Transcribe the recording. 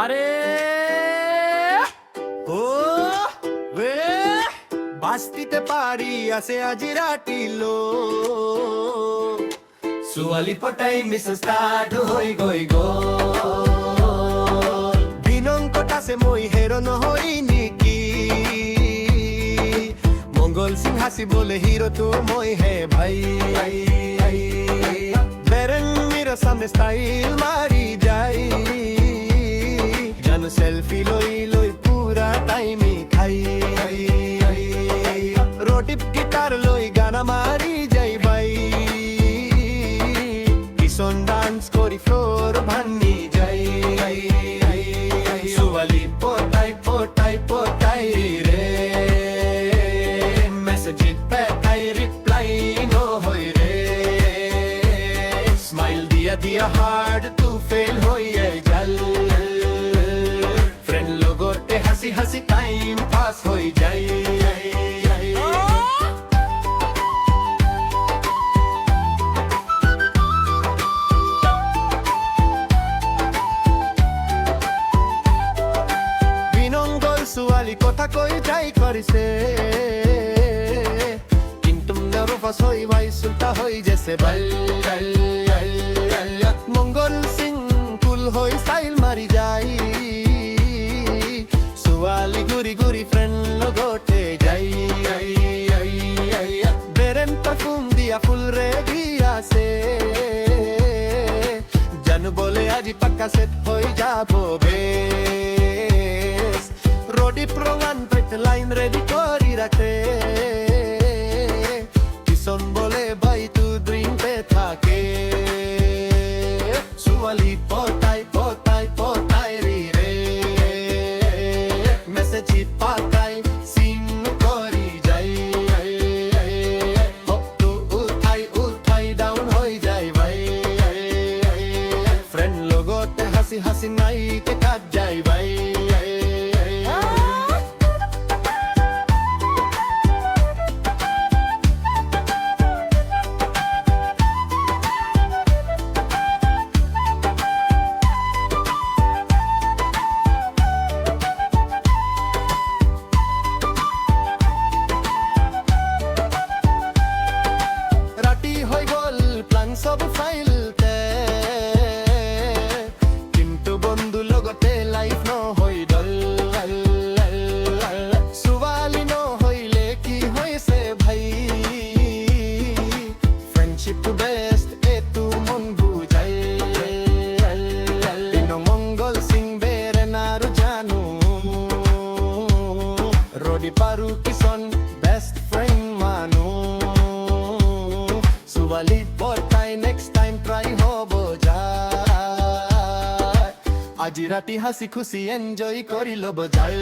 আরে ও वे বাস্তিতে পারি আছে আজি রাটিলো সুয়ালি পটাই মিস স্টার্ট হই গই গো বিনঙ্কটাছে মই হেরন হই নিকি মঙ্গল সিং হাসি বলে হিরো তো মই হে ভাই বেরেন মিরো সামনে স্টাইল মারি যাই জানো সেলফি লই লই পুরা টাইমই খাই রোটিপ গিটার লই গানা মারি যাই ভাই কিশন ডান্স করি ফ্লোর ভান্নি যাই সুয়ালি পটাই পটাই পটাই রে মেসেজ পেটাই রিপ্লাই নো হই রে স্মাইল দিয়া দিয়া হার্ড তু ফেল হইয়ে জাল ফ্রেন্ড লগতে হাসি হাসি টাইম পাস হই যাই সুয়ালি কথা কই যাই করিছে কিন্তু নারভাস হই ভাই সুলতা হই যেছে বল মঙ্গল সিং কুল হই স্টাইল মারি যাই সুয়ালি গুরি গুরি ফ্রেন্ড লগতে যাই বেরেন পারফিউম দিয়া ফুল রেডি আছে জানু বলে আজি পাক্কা সেট হই যাবো বে রোডি প্রমাণ পেতে লাইন রেডি করি রাখে কিশন বলে ভাই তু ড্রিম পে থাকে সুয়ালি পটাই পটাই পটাই রে মেসেজ পাতাই সিন করি যাই তু উঠাই উঠাই ডাউন হই যাই ভাই ফ্রেন্ড লগতে হাসি হাসি নাইতে কাট যাই ভাই সব ফাইলতে কিন্তু বন্ধু লগতে লাইফ ন হই ডল সুৱালি ন হইলে কি হইছে ভাই ফ্রেন্ডশিপ টু বেস্ট এতু মন বুঝাই দিন মঙ্গল সিং বেরেন আর জানু রোডি পারু কিশন বেস্ট ফ্রেন্ড মানু সুৱালি পটাই নেক্সট টাইম ট্রাই হব যায় আজি রাতি হাসি খুশি এনজয় করি লব যায়